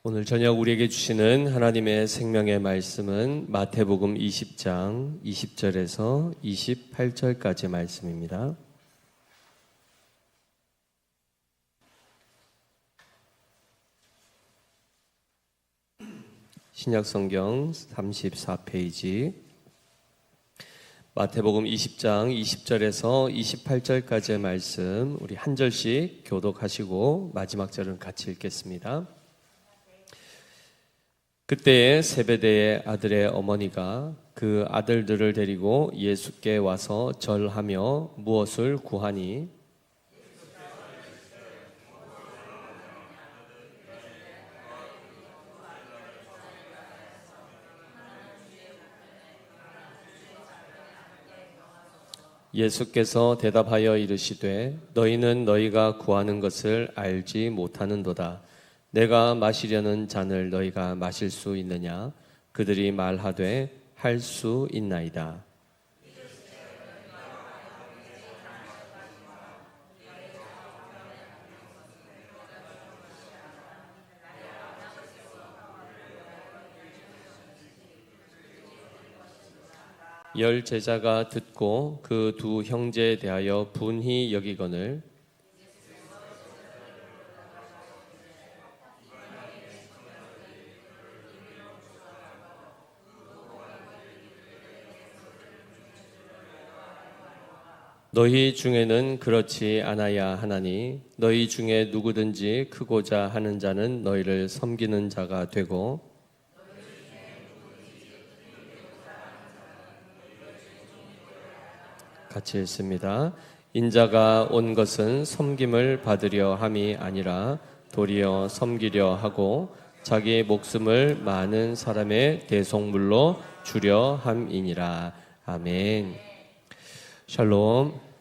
오늘 저녁 우리에게 주시는 하나님의 생명의 말씀은 마태복음 20장 20절에서 28절까지 말씀입니다. 신약성경 34페이지 마태복음 20장 20절에서 28절까지의 말씀 우리 한 절씩 교독하시고 마지막 절은 같이 읽겠습니다. 그때에 세베대의 아들의 어머니가 그 아들들을 데리고 예수께 와서 절하며 무엇을 구하니 예수께서 대답하여 이르시되 너희는 너희가 구하는 것을 알지 못하는도다. 내가 마시려는 잔을 너희가 마실 수 있느냐? 그들이 말하되 할 수 있나이다. 열 제자가 듣고 그 두 형제에 대하여 분히 여기거늘 너희 중에는 그렇지 않아야 하나니 너희 중에 누구든지 크고자 하는 자는 너희를 섬기는 자가 되고 같이 읽습니다. 인자가 온 것은 섬김을 받으려 함이 아니라 도리어 섬기려 하고 자기 목숨을 많은 사람의 대속물로 주려 함이니라. 아멘. 샬롬.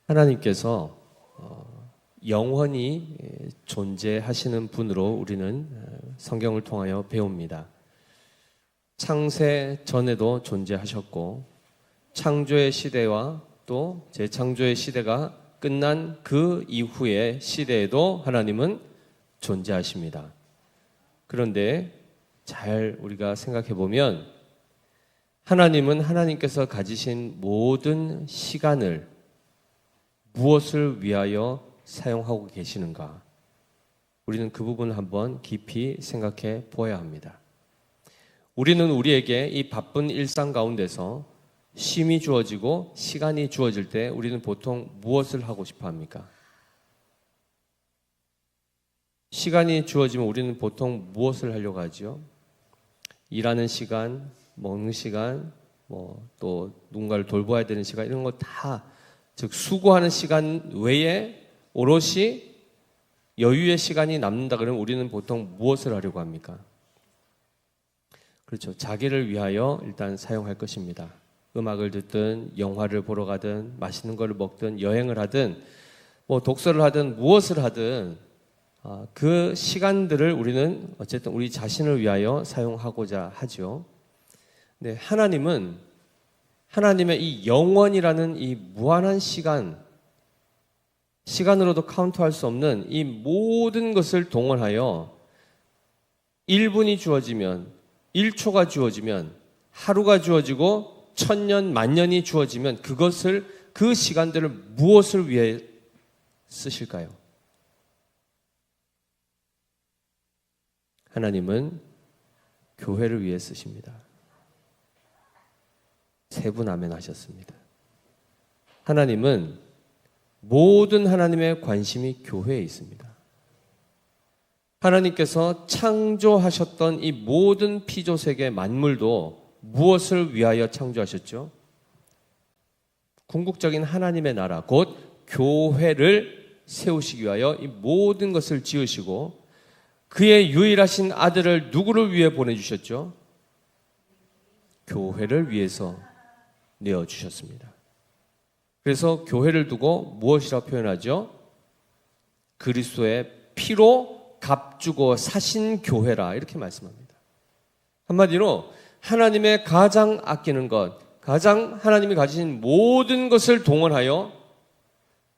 하나님께서 영원히 존재하시는 분으로 우리는 성경을 통하여 배웁니다. 창세 전에도 존재하셨고 창조의 시대와 또 재창조의 시대가 끝난 그 이후의 시대에도 하나님은 존재하십니다. 그런데 잘 우리가 생각해 보면 하나님은 하나님께서 가지신 모든 시간을 무엇을 위하여 사용하고 계시는가? 우리는 그 부분을 한번 깊이 생각해 보아야 합니다. 우리는 우리에게 이 바쁜 일상 가운데서 쉼이 주어지고 시간이 주어질 때 우리는 보통 무엇을 하고 싶어 합니까? 시간이 주어지면 우리는 보통 무엇을 하려고 하죠? 일하는 시간, 먹는 시간, 또 누군가를 돌봐야 되는 시간 이런 거 다 즉 수고하는 시간 외에 오롯이 여유의 시간이 남는다 그러면 우리는 보통 무엇을 하려고 합니까? 그렇죠. 자기를 위하여 일단 사용할 것입니다. 음악을 듣든 영화를 보러 가든 맛있는 걸 먹든 여행을 하든 독서를 하든 무엇을 하든 그 시간들을 우리는 어쨌든 우리 자신을 위하여 사용하고자 하죠. 네, 하나님의 이 영원이라는 이 무한한 시간으로도 카운트할 수 없는 이 모든 것을 동원하여 1분이 주어지면 1초가 주어지면 하루가 주어지고 1000년, 만년이 주어지면 그 시간들을 무엇을 위해 쓰실까요? 하나님은 교회를 위해 쓰십니다. 세 분 아멘 하셨습니다. 하나님은 모든 하나님의 관심이 교회에 있습니다. 하나님께서 창조하셨던 이 모든 피조세계 만물도 무엇을 위하여 창조하셨죠? 궁극적인 하나님의 나라, 곧 교회를 세우시기 위하여 이 모든 것을 지으시고 그의 유일하신 아들을 누구를 위해 보내주셨죠? 교회를 위해서 내어주셨습니다. 그래서 교회를 두고 무엇이라 표현하죠? 그리스도의 피로 값주고 사신 교회라 이렇게 말씀합니다. 한마디로 하나님의 가장 아끼는 것, 가장 하나님이 가지신 모든 것을 동원하여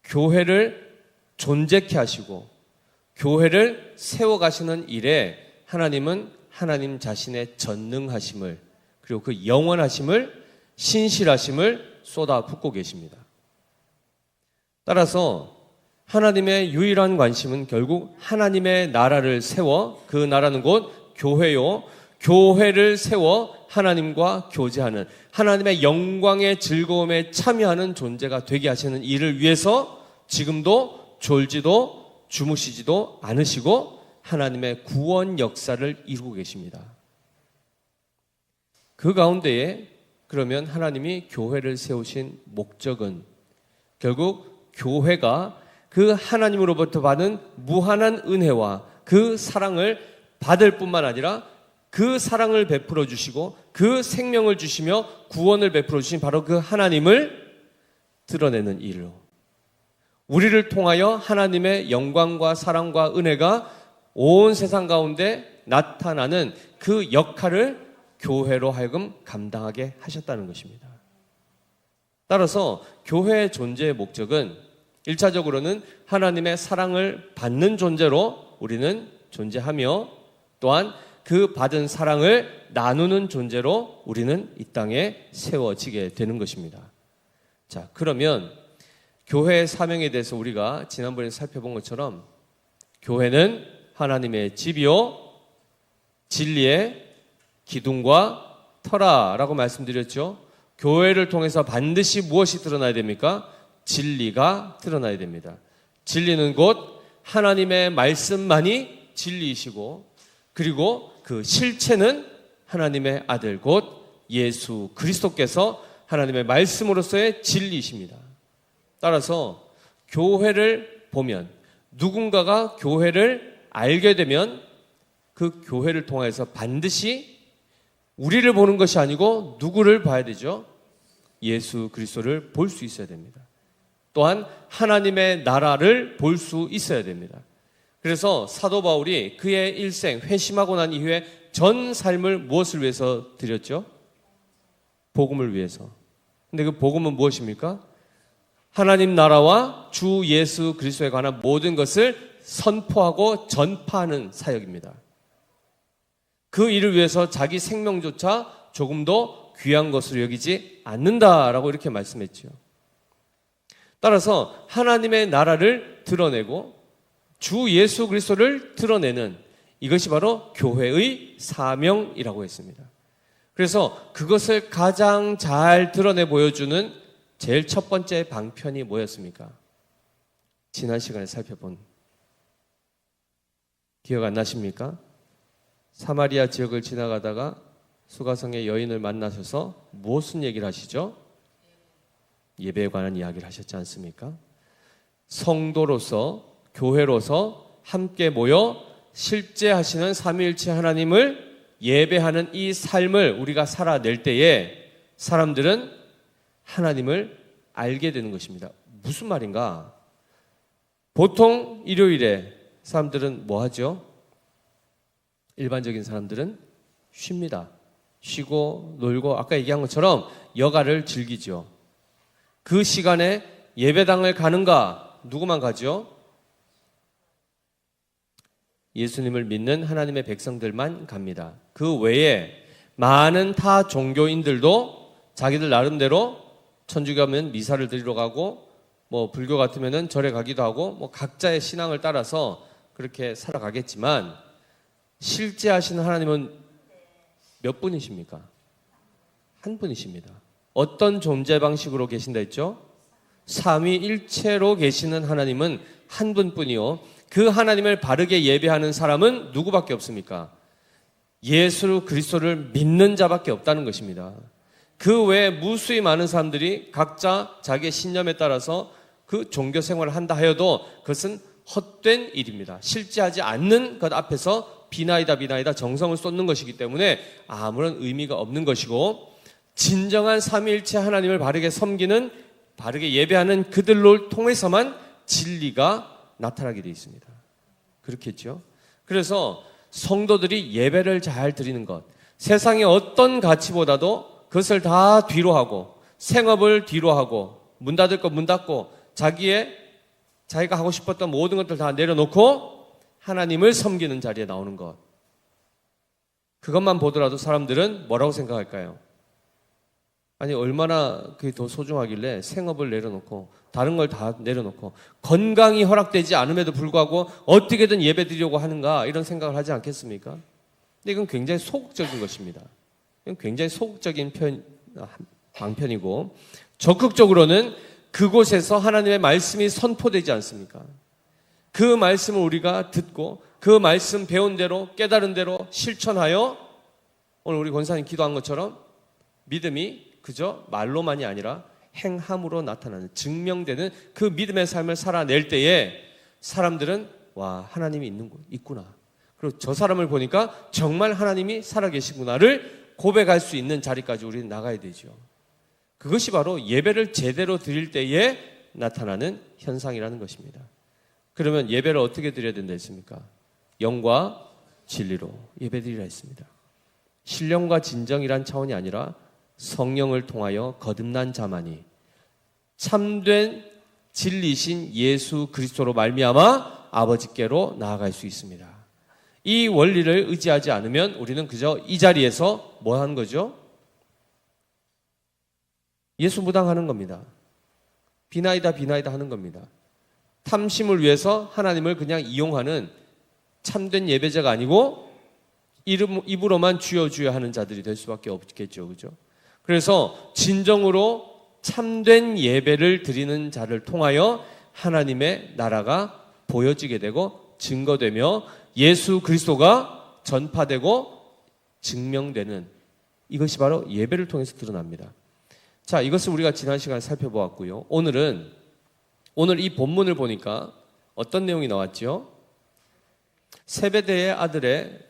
교회를 존재케 하시고 교회를 세워가시는 일에 하나님은 하나님 자신의 전능하심을, 그리고 그 영원하심을, 신실하심을 쏟아붓고 계십니다. 따라서 하나님의 유일한 관심은 결국 하나님의 나라를 세워, 그 나라는 곧 교회요, 교회를 세워 하나님과 교제하는, 하나님의 영광의 즐거움에 참여하는 존재가 되게 하시는 일을 위해서 지금도 졸지도 주무시지도 않으시고 하나님의 구원 역사를 이루고 계십니다. 그 가운데에 그러면 하나님이 교회를 세우신 목적은 결국 교회가 그 하나님으로부터 받은 무한한 은혜와 그 사랑을 받을 뿐만 아니라 그 사랑을 베풀어 주시고 그 생명을 주시며 구원을 베풀어 주신 바로 그 하나님을 드러내는 일로, 우리를 통하여 하나님의 영광과 사랑과 은혜가 온 세상 가운데 나타나는 그 역할을 교회로 하여금 감당하게 하셨다는 것입니다. 따라서 교회의 존재의 목적은 1차적으로는 하나님의 사랑을 받는 존재로 우리는 존재하며, 또한 그 받은 사랑을 나누는 존재로 우리는 이 땅에 세워지게 되는 것입니다. 자, 그러면 교회의 사명에 대해서 우리가 지난번에 살펴본 것처럼 교회는 하나님의 집이요 진리의 기둥과 터라라고 말씀드렸죠. 교회를 통해서 반드시 무엇이 드러나야 됩니까? 진리가 드러나야 됩니다. 진리는 곧 하나님의 말씀만이 진리이시고, 그리고 그 실체는 하나님의 아들 곧 예수 그리스도께서 하나님의 말씀으로서의 진리이십니다. 따라서 교회를 보면, 누군가가 교회를 알게 되면 그 교회를 통해서 반드시 우리를 보는 것이 아니고 누구를 봐야 되죠? 예수 그리스도를 볼 수 있어야 됩니다. 또한 하나님의 나라를 볼 수 있어야 됩니다. 그래서 사도 바울이 그의 일생 회심하고 난 이후에 전 삶을 무엇을 위해서 드렸죠? 복음을 위해서. 근데 그 복음은 무엇입니까? 하나님 나라와 주 예수 그리스도에 관한 모든 것을 선포하고 전파하는 사역입니다. 그 일을 위해서 자기 생명조차 조금도 귀한 것으로 여기지 않는다라고 이렇게 말씀했죠. 따라서 하나님의 나라를 드러내고 주 예수 그리스도를 드러내는, 이것이 바로 교회의 사명이라고 했습니다. 그래서 그것을 가장 잘 드러내 보여주는 제일 첫 번째 방편이 뭐였습니까? 지난 시간에 살펴본, 기억 안 나십니까? 사마리아 지역을 지나가다가 수가성의 여인을 만나셔서 무슨 얘기를 하시죠? 예배에 관한 이야기를 하셨지 않습니까? 성도로서, 교회로서 함께 모여 실제 하시는 삼위일체 하나님을 예배하는 이 삶을 우리가 살아낼 때에 사람들은 하나님을 알게 되는 것입니다. 무슨 말인가? 보통 일요일에 사람들은 뭐 하죠? 일반적인 사람들은 쉽니다. 쉬고 놀고 아까 얘기한 것처럼 여가를 즐기죠. 그 시간에 예배당을 가는가? 누구만 가죠? 예수님을 믿는 하나님의 백성들만 갑니다. 그 외에 많은 타 종교인들도 자기들 나름대로 천주교 가면 미사를 드리러 가고, 뭐 불교 같으면은 절에 가기도 하고, 뭐 각자의 신앙을 따라서 그렇게 살아가겠지만 실제 하시는 하나님은 몇 분이십니까? 한 분이십니다. 어떤 존재 방식으로 계신다 했죠? 삼위일체로 계시는 하나님은 한 분뿐이요, 그 하나님을 바르게 예배하는 사람은 누구밖에 없습니까? 예수 그리스도를 믿는 자밖에 없다는 것입니다. 그 외에 무수히 많은 사람들이 각자 자기의 신념에 따라서 그 종교 생활을 한다 하여도 그것은 헛된 일입니다. 실제 하지 않는 것 앞에서 비나이다 정성을 쏟는 것이기 때문에 아무런 의미가 없는 것이고, 진정한 삼위일체 하나님을 바르게 섬기는, 바르게 예배하는 그들을 통해서만 진리가 나타나게 되어 있습니다. 그렇겠죠? 그래서 성도들이 예배를 잘 드리는 것, 세상의 어떤 가치보다도 그것을 다 뒤로 하고, 생업을 뒤로 하고, 문 닫을 거 문 닫고, 자기의 자기가 하고 싶었던 모든 것들 다 내려놓고 하나님을 섬기는 자리에 나오는 것. 그것만 보더라도 사람들은 뭐라고 생각할까요? 아니 얼마나 그게 더 소중하길래 생업을 내려놓고 다른 걸 다 내려놓고 건강이 허락되지 않음에도 불구하고 어떻게든 예배드리려고 하는가 이런 생각을 하지 않겠습니까? 근데 이건 굉장히 소극적인 것입니다. 이건 굉장히 소극적인 방편이고 적극적으로는 그곳에서 하나님의 말씀이 선포되지 않습니까? 그 말씀을 우리가 듣고 그 말씀 배운 대로 깨달은 대로 실천하여 오늘 우리 권사님 기도한 것처럼 믿음이 그저 말로만이 아니라 행함으로 나타나는 증명되는 그 믿음의 삶을 살아낼 때에 사람들은 와 하나님이 있구나. 그리고 저 사람을 보니까 정말 하나님이 살아계시구나를 고백할 수 있는 자리까지 우리는 나가야 되죠. 그것이 바로 예배를 제대로 드릴 때에 나타나는 현상이라는 것입니다. 그러면 예배를 어떻게 드려야 된다 했습니까? 영과 진리로 예배드리라 했습니다. 신령과 진정이란 차원이 아니라 성령을 통하여 거듭난 자만이 참된 진리신 예수 그리스도로 말미암아 아버지께로 나아갈 수 있습니다. 이 원리를 의지하지 않으면 우리는 그저 이 자리에서 뭐 하는 거죠? 예수 무당하는 겁니다. 비나이다 하는 겁니다. 탐심을 위해서 하나님을 그냥 이용하는 참된 예배자가 아니고 입으로만 주여 주여 하는 자들이 될 수밖에 없겠죠. 그죠? 그래서 진정으로 참된 예배를 드리는 자를 통하여 하나님의 나라가 보여지게 되고 증거되며 예수 그리스도가 전파되고 증명되는 이것이 바로 예배를 통해서 드러납니다. 자, 이것을 우리가 지난 시간에 살펴보았고요. 오늘 이 본문을 보니까 어떤 내용이 나왔죠? 세베대의 아들들의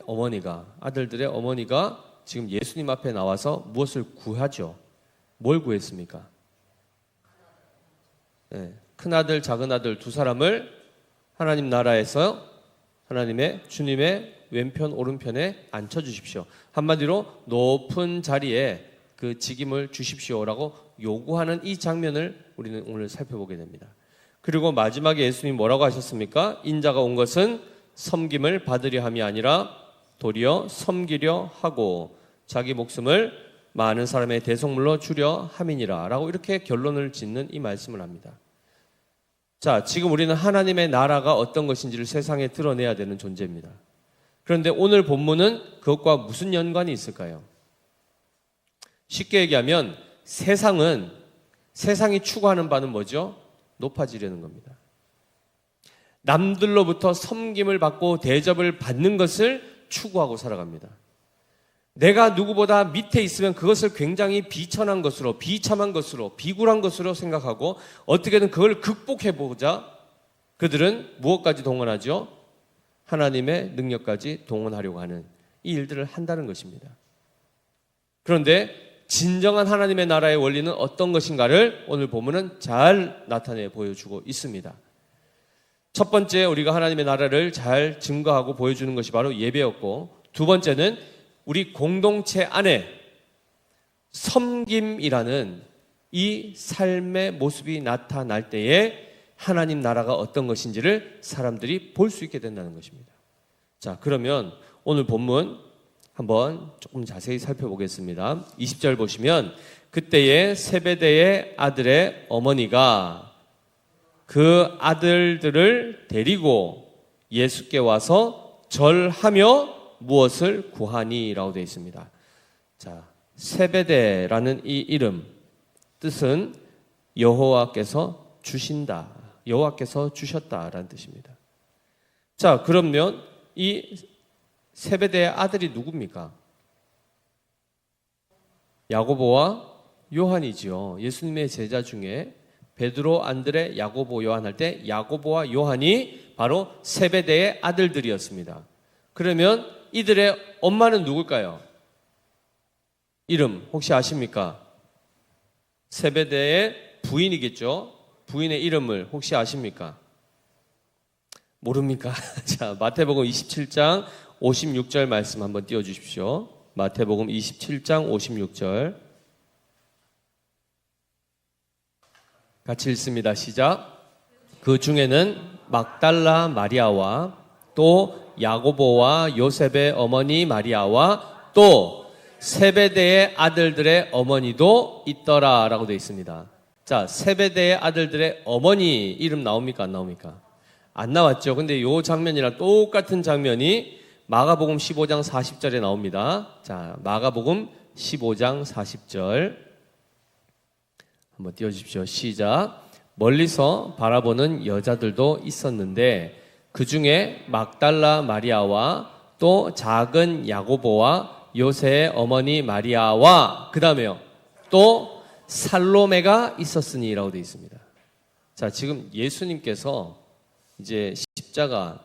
어머니가 지금 예수님 앞에 나와서 무엇을 구하죠? 뭘 구했습니까? 네, 큰아들, 작은아들 두 사람을 하나님 나라에서 하나님의 주님의 왼편 오른편에 앉혀주십시오. 한마디로 높은 자리에 그 직임을 주십시오라고 요구하는 이 장면을 우리는 오늘 살펴보게 됩니다. 그리고 마지막에 예수님 뭐라고 하셨습니까? 인자가 온 것은 섬김을 받으려 함이 아니라 도리어 섬기려 하고 자기 목숨을 많은 사람의 대속물로 주려 함이니라 라고 이렇게 결론을 짓는 이 말씀을 합니다. 자, 지금 우리는 하나님의 나라가 어떤 것인지를 세상에 드러내야 되는 존재입니다. 그런데 오늘 본문은 그것과 무슨 연관이 있을까요? 쉽게 얘기하면 세상이 추구하는 바는 뭐죠? 높아지려는 겁니다. 남들로부터 섬김을 받고 대접을 받는 것을 추구하고 살아갑니다. 내가 누구보다 밑에 있으면 그것을 굉장히 비천한 것으로, 비참한 것으로, 비굴한 것으로 생각하고 어떻게든 그걸 극복해보자 그들은 무엇까지 동원하죠? 하나님의 능력까지 동원하려고 하는 이 일들을 한다는 것입니다. 그런데 진정한 하나님의 나라의 원리는 어떤 것인가를 오늘 본문은 잘 나타내 보여주고 있습니다. 첫 번째 우리가 하나님의 나라를 잘 증거하고 보여주는 것이 바로 예배였고, 두 번째는 우리 공동체 안에 섬김이라는 이 삶의 모습이 나타날 때에 하나님 나라가 어떤 것인지를 사람들이 볼 수 있게 된다는 것입니다. 자, 그러면 오늘 본문 한번 조금 자세히 살펴보겠습니다. 20절 보시면 그때에 세베대의 아들의 어머니가 그 아들들을 데리고 예수께 와서 절하며 무엇을 구하니? 라고 되어 있습니다. 자, 세베대라는 이 이름 뜻은 여호와께서 주신다, 여호와께서 주셨다라는 뜻입니다. 자, 그러면 이 세베대의 아들이 누굽니까? 야고보와 요한이지요. 예수님의 제자 중에 베드로, 안드레, 야고보, 요한 할 때 야고보와 요한이 바로 세베대의 아들들이었습니다. 그러면 이들의 엄마는 누굴까요? 이름 혹시 아십니까? 세베대의 부인이겠죠. 부인의 이름을 혹시 아십니까? 모릅니까? 자, 마태복음 27장 56절 말씀 한번 띄워주십시오. 마태복음 27장 56절 같이 읽습니다. 시작. 그 중에는 막달라 마리아와 또 야고보와 요셉의 어머니 마리아와 또 세베대의 아들들의 어머니도 있더라라고 되어 있습니다. 자, 세베대의 아들들의 어머니 이름 나옵니까? 안 나옵니까? 안 나왔죠. 근데 이 장면이랑 똑같은 장면이 마가복음 15장 40절에 나옵니다. 자, 마가복음 15장 40절 한번 띄워주십시오. 시작. 멀리서 바라보는 여자들도 있었는데 그 중에 막달라 마리아와 또 작은 야고보와 요새의 어머니 마리아와 그 다음에요. 또 살로메가 있었으니라고 되어 있습니다. 자, 지금 예수님께서 이제 십자가에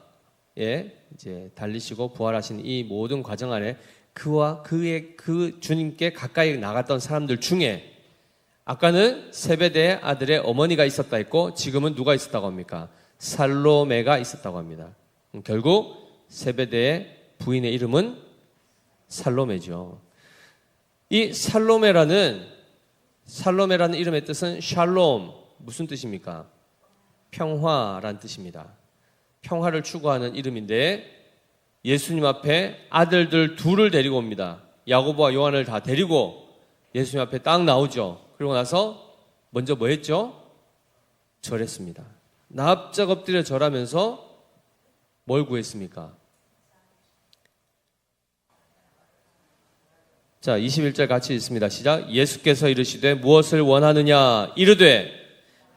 이제 달리시고 부활하신 이 모든 과정 안에 그와 그 주님께 가까이 나갔던 사람들 중에 아까는 세베대의 아들의 어머니가 있었다 했고 지금은 누가 있었다고 합니까? 살로메가 있었다고 합니다. 결국 세베대의 부인의 이름은 살로메죠. 이 살로메라는 이름의 뜻은 샬롬, 무슨 뜻입니까? 평화란 뜻입니다. 평화를 추구하는 이름인데 예수님 앞에 아들들 둘을 데리고 옵니다. 야고보와 요한을 다 데리고 예수님 앞에 딱 나오죠. 그리고 나서 먼저 뭐 했죠? 절했습니다. 납작 엎드려 절하면서 뭘 구했습니까? 자, 21절 같이 읽습니다. 시작. 예수께서 이르시되 무엇을 원하느냐? 이르되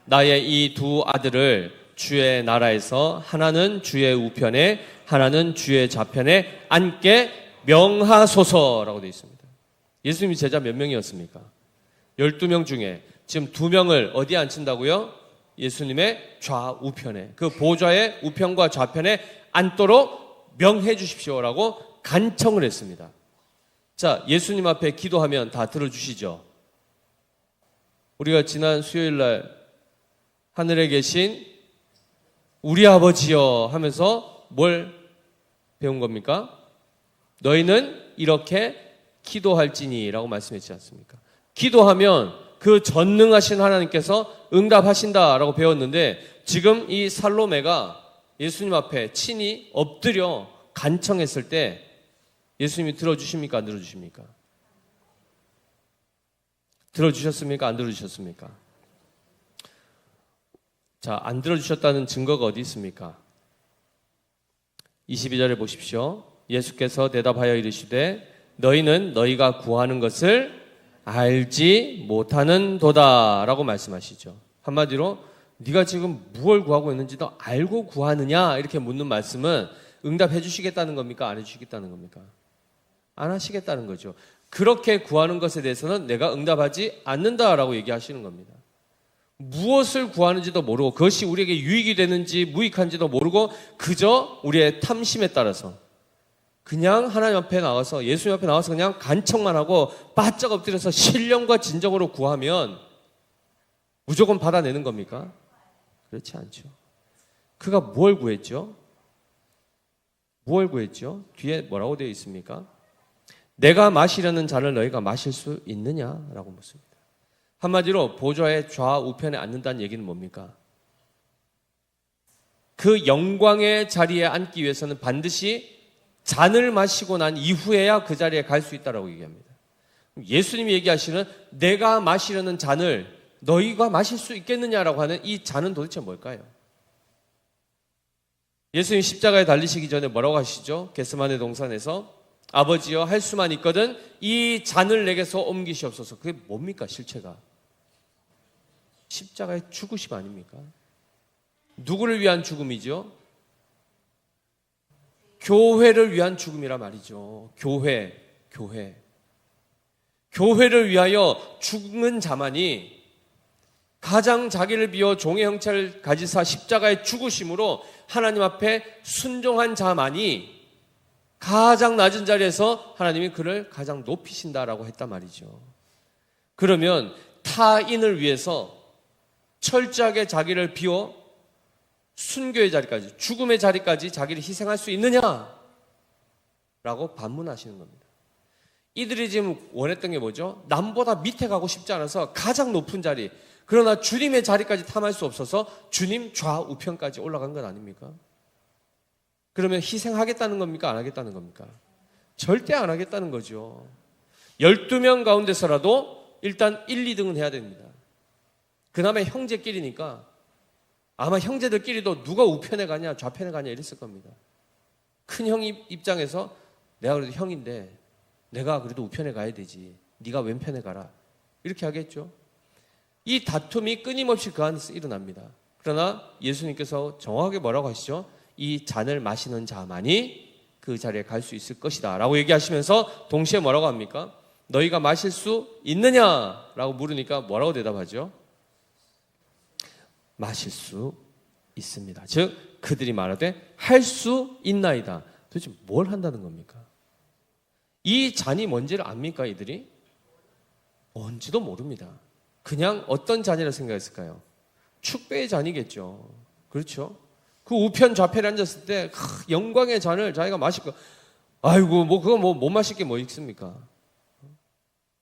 나의 이 두 아들을 주의 나라에서 하나는 주의 우편에 하나는 주의 좌편에 앉게 명하소서라고 되어 있습니다. 예수님이 제자 몇 명이었습니까? 12명 중에 지금 2명을 어디에 앉힌다고요? 예수님의 좌우편에, 그 보좌의 우편과 좌편에 앉도록 명해 주십시오라고 간청을 했습니다. 자, 예수님 앞에 기도하면 다 들어주시죠. 우리가 지난 수요일 날 하늘에 계신 우리 아버지여 하면서 뭘 배운 겁니까? 너희는 이렇게 기도할지니 라고 말씀했지 않습니까? 기도하면 그 전능하신 하나님께서 응답하신다라고 배웠는데 지금 이 살로메가 예수님 앞에 친히 엎드려 간청했을 때 예수님이 들어주십니까? 안 들어주십니까? 들어주셨습니까? 안 들어주셨습니까? 자, 안 들어주셨다는 증거가 어디 있습니까? 22절에 보십시오. 예수께서 대답하여 이르시되 너희는 너희가 구하는 것을 알지 못하는 도다라고 말씀하시죠. 한마디로 네가 지금 무엇을 구하고 있는지도 알고 구하느냐 이렇게 묻는 말씀은 응답해 주시겠다는 겁니까? 안 해주시겠다는 겁니까? 안 하시겠다는 거죠. 그렇게 구하는 것에 대해서는 내가 응답하지 않는다라고 얘기하시는 겁니다. 무엇을 구하는지도 모르고 그것이 우리에게 유익이 되는지 무익한지도 모르고 그저 우리의 탐심에 따라서 그냥 하나님 앞에 나와서 예수님 앞에 나와서 그냥 간청만 하고 바짝 엎드려서 신령과 진정으로 구하면 무조건 받아내는 겁니까? 그렇지 않죠. 그가 뭘 구했죠? 뭘 구했죠? 뒤에 뭐라고 되어 있습니까? 내가 마시려는 잔을 너희가 마실 수 있느냐라고 묻습니다. 한마디로 보좌의 좌우편에 앉는다는 얘기는 뭡니까? 그 영광의 자리에 앉기 위해서는 반드시 잔을 마시고 난 이후에야 그 자리에 갈 수 있다라고 얘기합니다. 예수님이 얘기하시는 내가 마시려는 잔을 너희가 마실 수 있겠느냐라고 하는 이 잔은 도대체 뭘까요? 예수님 십자가에 달리시기 전에 뭐라고 하시죠? 겟세마네 동산에서 아버지여 할 수만 있거든 이 잔을 내게서 옮기시옵소서. 그게 뭡니까 실체가? 십자가의 죽으심 아닙니까? 누구를 위한 죽음이죠? 교회를 위한 죽음이라 말이죠. 교회를 위하여 죽는 자만이 가장 자기를 비워 종의 형체를 가지사 십자가의 죽으심으로 하나님 앞에 순종한 자만이 가장 낮은 자리에서 하나님이 그를 가장 높이신다라고 했단 말이죠. 그러면 타인을 위해서 철저하게 자기를 비워 순교의 자리까지, 죽음의 자리까지 자기를 희생할 수 있느냐라고 반문하시는 겁니다. 이들이 지금 원했던 게 뭐죠? 남보다 밑에 가고 싶지 않아서 가장 높은 자리, 그러나 주님의 자리까지 탐할 수 없어서 주님 좌우편까지 올라간 건 아닙니까? 그러면 희생하겠다는 겁니까? 안 하겠다는 겁니까? 절대 안 하겠다는 거죠. 12명 가운데서라도 일단 1, 2등은 해야 됩니다. 그나마 형제끼리니까 아마 형제들끼리도 누가 우편에 가냐 좌편에 가냐 이랬을 겁니다. 큰 형 입장에서 내가 그래도 형인데 내가 그래도 우편에 가야 되지, 네가 왼편에 가라, 이렇게 하겠죠. 이 다툼이 끊임없이 그 안에서 일어납니다. 그러나 예수님께서 정확하게 뭐라고 하시죠? 이 잔을 마시는 자만이 그 자리에 갈 수 있을 것이다 라고 얘기하시면서 동시에 뭐라고 합니까? 너희가 마실 수 있느냐? 라고 물으니까 뭐라고 대답하죠? 마실 수 있습니다. 즉 그들이 말하되 할 수 있나이다. 도대체 뭘 한다는 겁니까? 이 잔이 뭔지를 압니까 이들이? 뭔지도 모릅니다. 그냥 어떤 잔이라 생각했을까요? 축배의 잔이겠죠. 그렇죠? 그 우편 좌편에 앉았을 때 영광의 잔을 자기가 마실 거, 아이고 뭐 그거 뭐 못 마실 게 뭐 있습니까?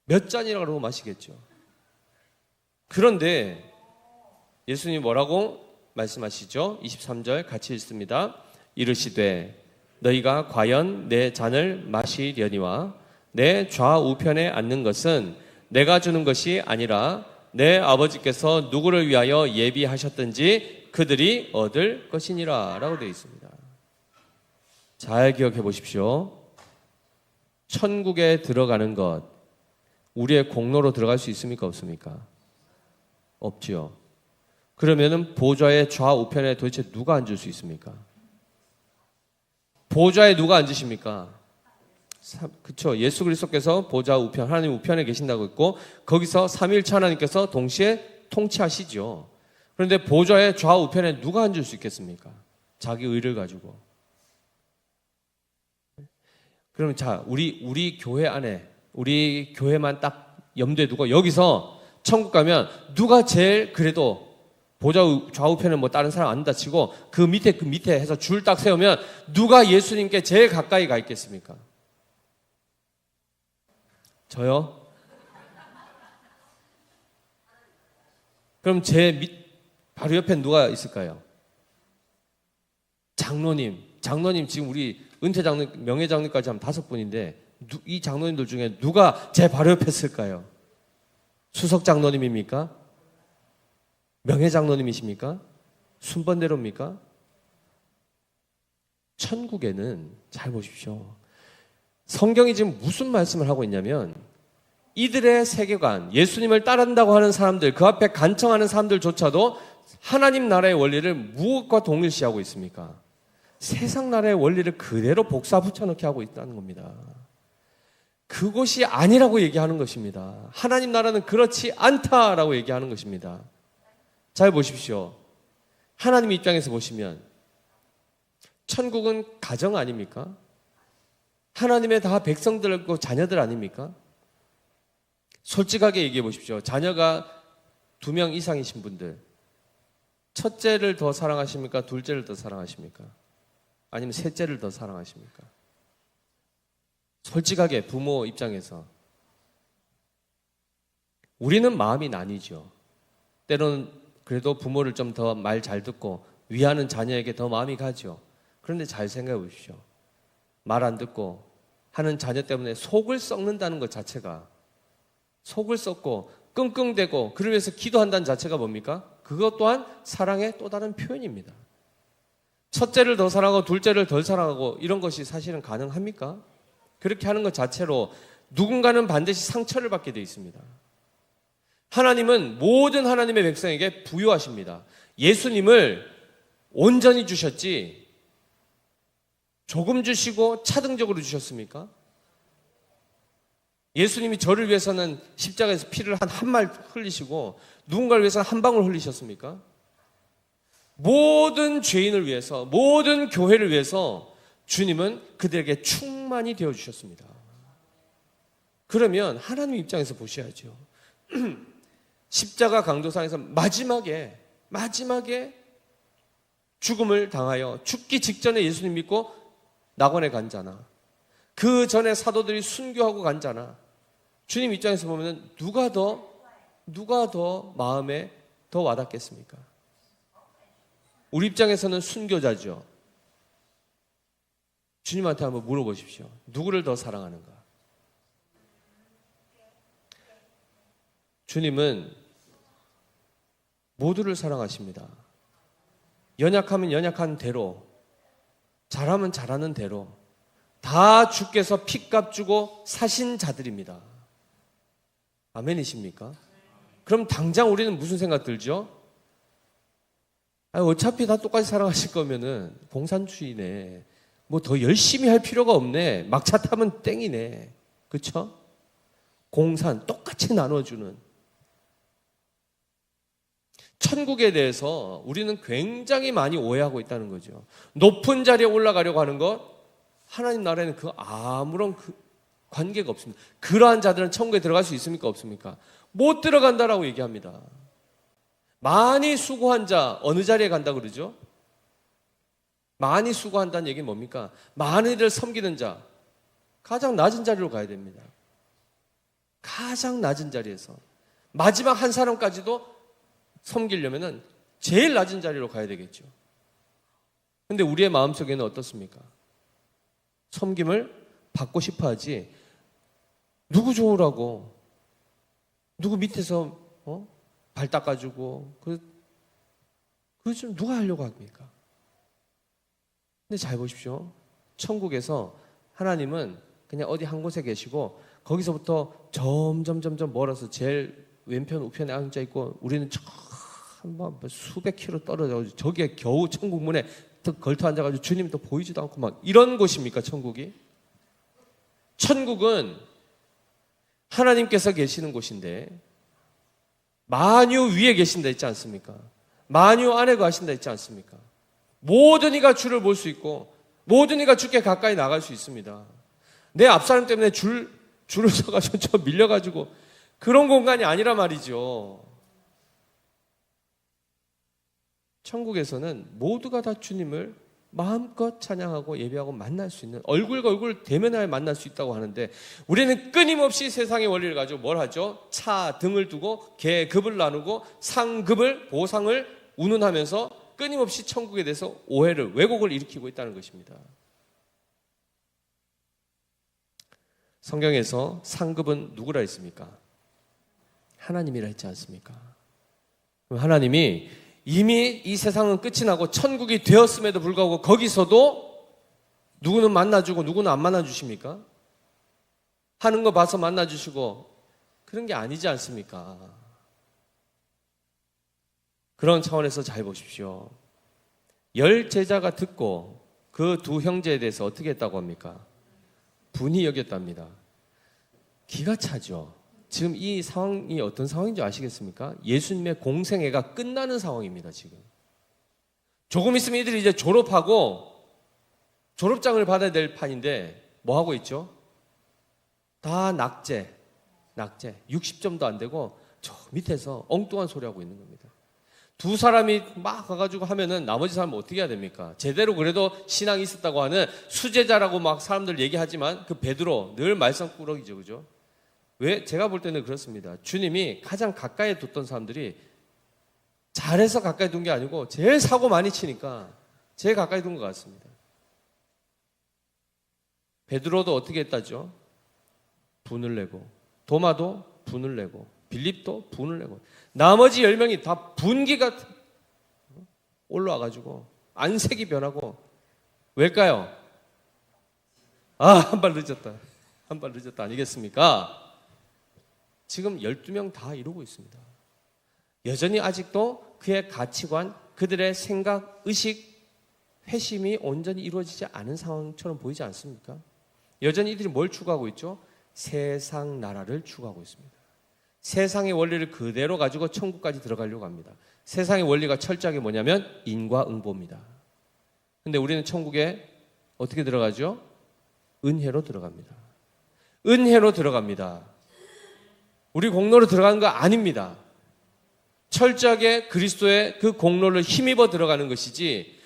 몇 잔이라 그러고 마시겠죠. 그런데 예수님이 뭐라고 말씀하시죠? 23절 같이 읽습니다. 이르시되 너희가 과연 내 잔을 마시려니와 내 좌우편에 앉는 것은 내가 주는 것이 아니라 내 아버지께서 누구를 위하여 예비하셨든지 그들이 얻을 것이니라 라고 되어 있습니다. 잘 기억해 보십시오. 천국에 들어가는 것, 우리의 공로로 들어갈 수 있습니까? 없습니까? 없지요. 그러면은 보좌의 좌우편에 도대체 누가 앉을 수 있습니까? 보좌에 누가 앉으십니까? 그렇죠. 예수 그리스도께서 보좌 우편, 하나님 우편에 계신다고 했고 거기서 삼위일체 하나님께서 동시에 통치하시죠. 그런데 보좌의 좌우편에 누가 앉을 수 있겠습니까? 자기 의를 가지고. 그러면 자, 우리 교회 안에, 우리 교회만 딱 염두에 두고 여기서 천국 가면 누가 제일 그래도 보좌 좌우편은 뭐 다른 사람 안 다치고 그 밑에 해서 줄 딱 세우면 누가 예수님께 제일 가까이 가 있겠습니까? 저요? 그럼 제 바로 옆에 누가 있을까요? 장로님 지금 우리 은퇴 장로님, 명예 장로님까지 하면 5분인데 이 장로님들 중에 누가 제 바로 옆에 있을까요? 수석 장로님입니까? 명예 장로님이십니까? 순번대로입니까? 천국에는 잘 보십시오. 성경이 지금 무슨 말씀을 하고 있냐면 이들의 세계관, 예수님을 따른다고 하는 사람들, 그 앞에 간청하는 사람들조차도 하나님 나라의 원리를 무엇과 동일시하고 있습니까? 세상 나라의 원리를 그대로 복사 붙여넣기 하고 있다는 겁니다. 그것이 아니라고 얘기하는 것입니다. 하나님 나라는 그렇지 않다라고 얘기하는 것입니다. 잘 보십시오. 하나님 입장에서 보시면 천국은 가정 아닙니까? 하나님의 다 백성들과 자녀들 아닙니까? 솔직하게 얘기해 보십시오. 자녀가 2명 이상이신 분들, 첫째를 더 사랑하십니까? 둘째를 더 사랑하십니까? 아니면 셋째를 더 사랑하십니까? 솔직하게 부모 입장에서 우리는 마음이 나뉘죠. 때로는 그래도 부모를 좀 더 말 잘 듣고 위하는 자녀에게 더 마음이 가죠. 그런데 잘 생각해 보십시오. 말 안 듣고 하는 자녀 때문에 속을 썩는다는 것 자체가, 속을 썩고 끙끙대고 그러면서 기도한다는 자체가 뭡니까? 그것 또한 사랑의 또 다른 표현입니다. 첫째를 더 사랑하고 둘째를 덜 사랑하고 이런 것이 사실은 가능합니까? 그렇게 하는 것 자체로 누군가는 반드시 상처를 받게 되어 있습니다. 하나님은 모든 하나님의 백성에게 부유하십니다. 예수님을 온전히 주셨지 조금 주시고 차등적으로 주셨습니까? 예수님이 저를 위해서는 십자가에서 피를 한 말 흘리시고 누군가를 위해서는 한 방울 흘리셨습니까? 모든 죄인을 위해서, 모든 교회를 위해서 주님은 그들에게 충만히 되어주셨습니다. 그러면 하나님 입장에서 보셔야죠. 십자가 강도상에서 마지막에 죽음을 당하여 죽기 직전에 예수님 믿고 낙원에 간 자나, 그 전에 사도들이 순교하고 간 자나, 주님 입장에서 보면 누가 더 누가 더 마음에 더 와닿겠습니까? 우리 입장에서는 순교자죠. 주님한테 한번 물어보십시오. 누구를 더 사랑하는가? 주님은 모두를 사랑하십니다. 연약하면 연약한 대로, 잘하면 잘하는 대로 다 주께서 핏값 주고 사신 자들입니다. 아멘이십니까? 그럼 당장 우리는 무슨 생각 들죠? 어차피 다 똑같이 사랑하실 거면은 공산주의네. 뭐 더 열심히 할 필요가 없네. 막차 타면 땡이네. 그쵸? 공산 똑같이 나눠주는. 천국에 대해서 우리는 굉장히 많이 오해하고 있다는 거죠. 높은 자리에 올라가려고 하는 것, 하나님 나라에는 아무런 관계가 없습니다. 그러한 자들은 천국에 들어갈 수 있습니까? 없습니까? 못 들어간다라고 얘기합니다. 많이 수고한 자 어느 자리에 간다 그러죠? 많이 수고한다는 얘기는 뭡니까? 많은 이를 섬기는 자, 가장 낮은 자리로 가야 됩니다. 가장 낮은 자리에서 마지막 한 사람까지도 섬기려면은 제일 낮은 자리로 가야 되겠죠. 근데 우리의 마음속에는 어떻습니까? 섬김을 받고 싶어 하지, 누구 좋으라고, 누구 밑에서 발 닦아주고, 그거 좀 누가 하려고 합니까? 근데 잘 보십시오. 천국에서 하나님은 그냥 어디 한 곳에 계시고, 거기서부터 점점 멀어서 제일 왼편 우편에 앉아 있고, 우리는 수백 킬로 떨어져 저기에 겨우 천국 문에 걸터 앉아가지고 주님 또 보이지도 않고 막 이런 곳입니까? 천국이? 천국은 하나님께서 계시는 곳인데, 만유 위에 계신다 했지 않습니까? 만유 안에 거하신다 했지 않습니까? 모든 이가 주를 볼 수 있고 모든 이가 주께 가까이 나갈 수 있습니다. 내 앞사람 때문에 줄을 서가지고 저 밀려가지고 그런 공간이 아니라 말이죠. 천국에서는 모두가 다 주님을 마음껏 찬양하고 예배하고 만날 수 있는, 얼굴과 얼굴 대면하여 만날 수 있다고 하는데, 우리는 끊임없이 세상의 원리를 가지고 뭘 하죠? 차 등을 두고 계급을 나누고 상급을, 보상을 운운하면서 끊임없이 천국에 대해서 오해를, 왜곡을 일으키고 있다는 것입니다. 성경에서 상급은 누구라 했습니까? 하나님이라 했지 않습니까? 그럼 하나님이 이미 이 세상은 끝이 나고 천국이 되었음에도 불구하고 거기서도 누구는 만나주고 누구는 안 만나주십니까? 하는 거 봐서 만나주시고 그런 게 아니지 않습니까? 그런 차원에서 잘 보십시오. 10 제자가 듣고 그 두 형제에 대해서 어떻게 했다고 합니까? 분이 여겼답니다. 기가 차죠. 지금 이 상황이 어떤 상황인지 아시겠습니까? 예수님의 공생애가 끝나는 상황입니다. 지금 조금 있으면 이들이 이제 졸업하고 졸업장을 받아야 될 판인데 뭐 하고 있죠? 다 낙제 60점도 안 되고 저 밑에서 엉뚱한 소리 하고 있는 겁니다. 두 사람이 막 가가지고 하면은 나머지 사람은 어떻게 해야 됩니까? 제대로 그래도 신앙이 있었다고 하는 수제자라고 막 사람들 얘기하지만 그 베드로 늘 말썽꾸러기죠, 그죠? 왜? 제가 볼 때는 그렇습니다. 주님이 가장 가까이 뒀던 사람들이 잘해서 가까이 둔 게 아니고 제일 사고 많이 치니까 제일 가까이 둔 것 같습니다. 베드로도 어떻게 했다죠? 분을 내고, 도마도 분을 내고, 빌립도 분을 내고, 나머지 10명이 다 분기가 올라와가지고 안색이 변하고. 왜일까요? 한 발 늦었다. 한 발 늦었다 아니겠습니까? 지금 12명 다 이러고 있습니다. 여전히 아직도 그의 가치관, 그들의 생각, 의식, 회심이 온전히 이루어지지 않은 상황처럼 보이지 않습니까? 여전히 이들이 뭘 추구하고 있죠? 세상 나라를 추구하고 있습니다. 세상의 원리를 그대로 가지고 천국까지 들어가려고 합니다. 세상의 원리가 철저하게 뭐냐면 인과응보입니다. 근데 우리는 천국에 어떻게 들어가죠? 은혜로 들어갑니다. 은혜로 들어갑니다. 우리 공로로 들어가는 거 아닙니다. 철저하게 그리스도의 그 공로를 힘입어 들어가는 것이지,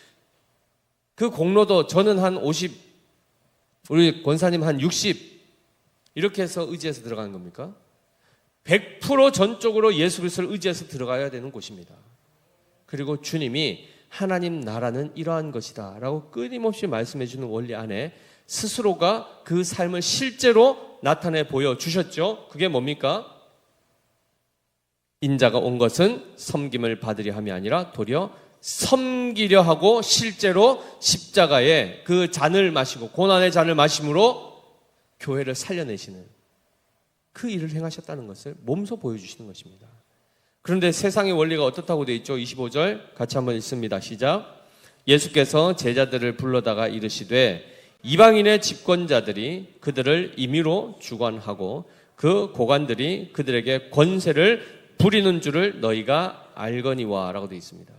그 공로도 저는 한 50, 우리 권사님 한 60 이렇게 해서 의지해서 들어가는 겁니까? 100% 전적으로 예수 그리스도를 의지해서 들어가야 되는 곳입니다. 그리고 주님이 하나님 나라는 이러한 것이다 라고 끊임없이 말씀해 주는 원리 안에 스스로가 그 삶을 실제로 나타내 보여주셨죠. 그게 뭡니까? 인자가 온 것은 섬김을 받으려 함이 아니라 도리어 섬기려 하고 실제로 십자가에 그 잔을 마시고 고난의 잔을 마심으로 교회를 살려내시는 그 일을 행하셨다는 것을 몸소 보여주시는 것입니다. 그런데 세상의 원리가 어떻다고 되어 있죠? 25절 같이 한번 읽습니다. 시작. 예수께서 제자들을 불러다가 이르시되 이방인의 집권자들이 그들을 임의로 주관하고 그 고관들이 그들에게 권세를 부리는 줄을 너희가 알거니와 라고 되어 있습니다.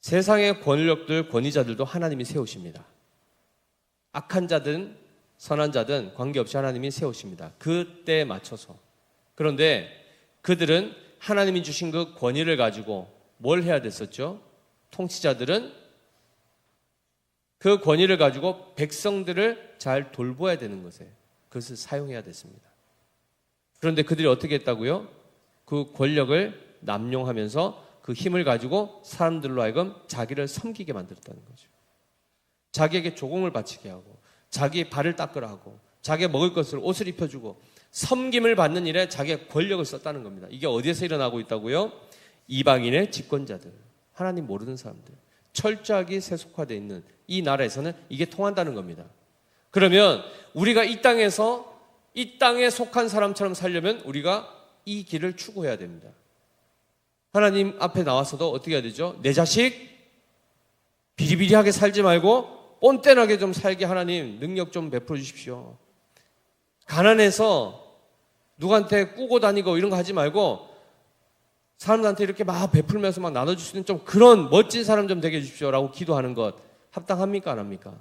세상의 권력들, 권위자들도 하나님이 세우십니다. 악한 자든 선한 자든 관계없이 하나님이 세우십니다. 그때에 맞춰서. 그런데 그들은 하나님이 주신 그 권위를 가지고 뭘 해야 됐었죠? 통치자들은 그 권위를 가지고 백성들을 잘 돌봐야 되는 것에 그것을 사용해야 됐습니다. 그런데 그들이 어떻게 했다고요? 그 권력을 남용하면서 그 힘을 가지고 사람들로 하여금 자기를 섬기게 만들었다는 거죠. 자기에게 조공을 바치게 하고 자기 발을 닦으라 하고 자기 먹을 것을 옷을 입혀주고 섬김을 받는 일에 자기의 권력을 썼다는 겁니다. 이게 어디에서 일어나고 있다고요? 이방인의 집권자들, 하나님 모르는 사람들, 철저하게 세속화되어 있는 이 나라에서는 이게 통한다는 겁니다. 그러면 우리가 이 땅에서 이 땅에 속한 사람처럼 살려면 우리가 이 길을 추구해야 됩니다. 하나님 앞에 나와서도 어떻게 해야 되죠? 내 자식 비리비리하게 살지 말고 뻔뻔하게 좀 살게 하나님 능력 좀 베풀어 주십시오. 가난해서 누구한테 꾸고 다니고 이런 거 하지 말고 사람들한테 이렇게 막 베풀면서 막 나눠줄 수 있는 좀 그런 멋진 사람 좀 되게 해주십시오 라고 기도하는 것 합당합니까? 안 합니까?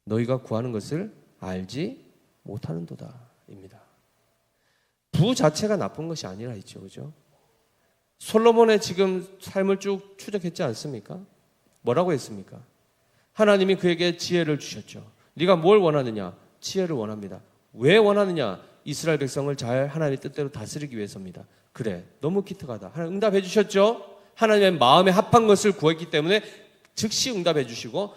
너희가 구하는 것을 알지 못하는도다 입니다. 부 자체가 나쁜 것이 아니라 있죠. 그죠? 솔로몬의 지금 삶을 쭉 추적했지 않습니까? 뭐라고 했습니까? 하나님이 그에게 지혜를 주셨죠. 네가 뭘 원하느냐? 지혜를 원합니다. 왜 원하느냐? 이스라엘 백성을 잘 하나님의 뜻대로 다스리기 위해서입니다. 그래, 너무 기특하다. 하나님 응답해 주셨죠? 하나님의 마음에 합한 것을 구했기 때문에 즉시 응답해 주시고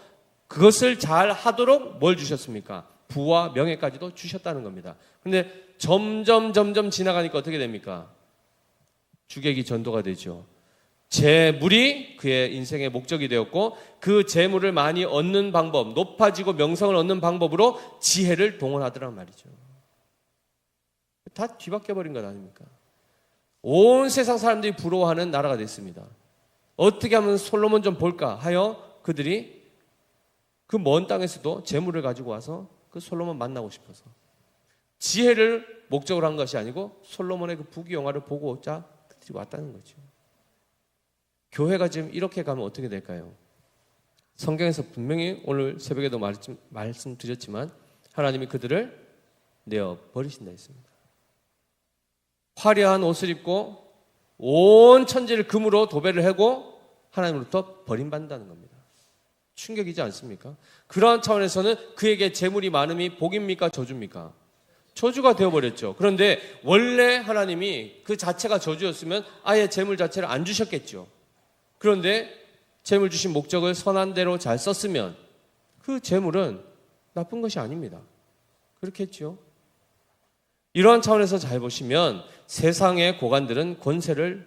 그것을 잘 하도록 뭘 주셨습니까? 부와 명예까지도 주셨다는 겁니다. 그런데 점점 지나가니까 어떻게 됩니까? 주객이 전도가 되죠. 재물이 그의 인생의 목적이 되었고 그 재물을 많이 얻는 방법, 높아지고 명성을 얻는 방법으로 지혜를 동원하더란 말이죠. 다 뒤바뀌어버린 것 아닙니까? 온 세상 사람들이 부러워하는 나라가 됐습니다. 어떻게 하면 솔로몬 좀 볼까 하여 그들이 그 먼 땅에서도 재물을 가지고 와서 그 솔로몬 만나고 싶어서 지혜를 목적으로 한 것이 아니고 솔로몬의 그 부귀영화를 보고자 그들이 왔다는 거죠. 교회가 지금 이렇게 가면 어떻게 될까요? 성경에서 분명히 오늘 새벽에도 말씀드렸지만 하나님이 그들을 내어 버리신다 했습니다. 화려한 옷을 입고 온 천지를 금으로 도배를 하고 하나님으로부터 버림받는다는 겁니다. 충격이지 않습니까? 그러한 차원에서는 그에게 재물이 많음이 복입니까? 저주입니까? 저주가 되어버렸죠. 그런데 원래 하나님이 그 자체가 저주였으면 아예 재물 자체를 안 주셨겠죠. 그런데 재물 주신 목적을 선한 대로 잘 썼으면 그 재물은 나쁜 것이 아닙니다. 그렇게 했죠. 이러한 차원에서 잘 보시면 세상의 고관들은 권세를